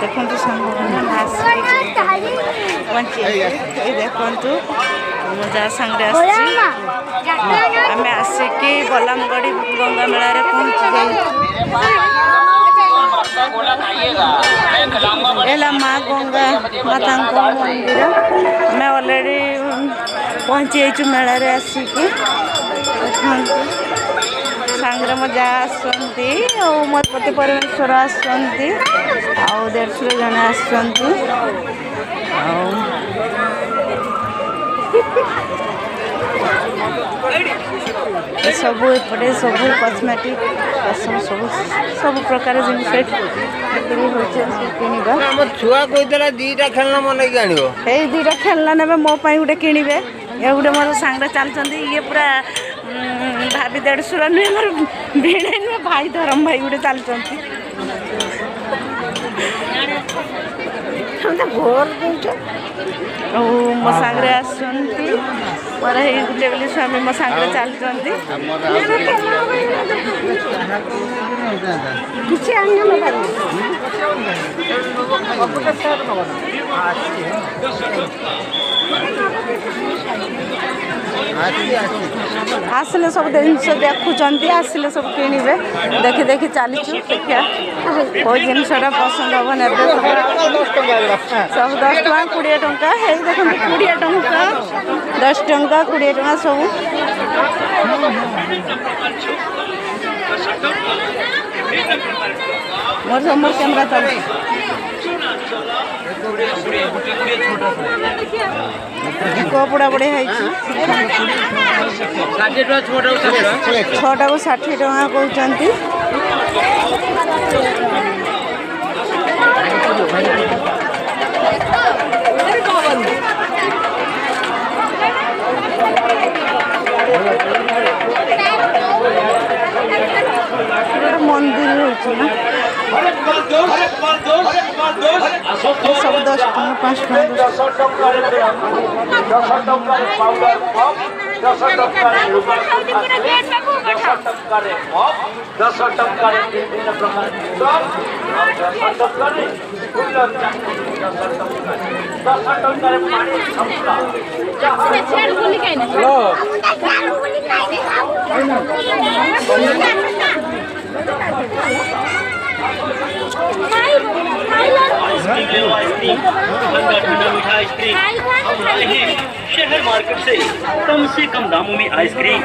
देखो सांग देखु मजा सांगे आम आसिकी बलामगढ़ी गंगा मेला पहुँची गई माँ गंगा माता मंदिर आम अलरेडी पहुँची जाइए मेला आसिकी सांगे मो जा आसती मोर पति परमेश्वर आसती देढ़शुर जन आसती सबू एपटे सबू कस्मेटिक सब सब प्रकार जिन छुआ कहला दीटा खेलना मन यही दीटा खेलना ने मो गोटे किणवे ये गोटे मोर सांगे चलते ये पूरा भाभी देढ़शुर नुहे मोर भिणे नुहे भाई धरम भाई गोटे चलते मो सांगे आसती मोर गुलेगुली स्वामी मो सांगे चलते आसिले सब जिनस देखुं आसिले सब किणवे देखी देखी चली देखिया कौ जिनसा पसंद हम ने सब 10 टଙ୍କା 20 टଙ୍କା है देखो 20 टଙ୍କା 10 टଙ୍କା 20 टଙ୍କା सब मोर समर कैमरा चल कपड़ा बढ़िया है 6टा को 60 टଙ୍କା कहते मंदिर हो सब 10 टଙ୍କା 5 शहर मार्केट से कम दामों में आइसक्रीम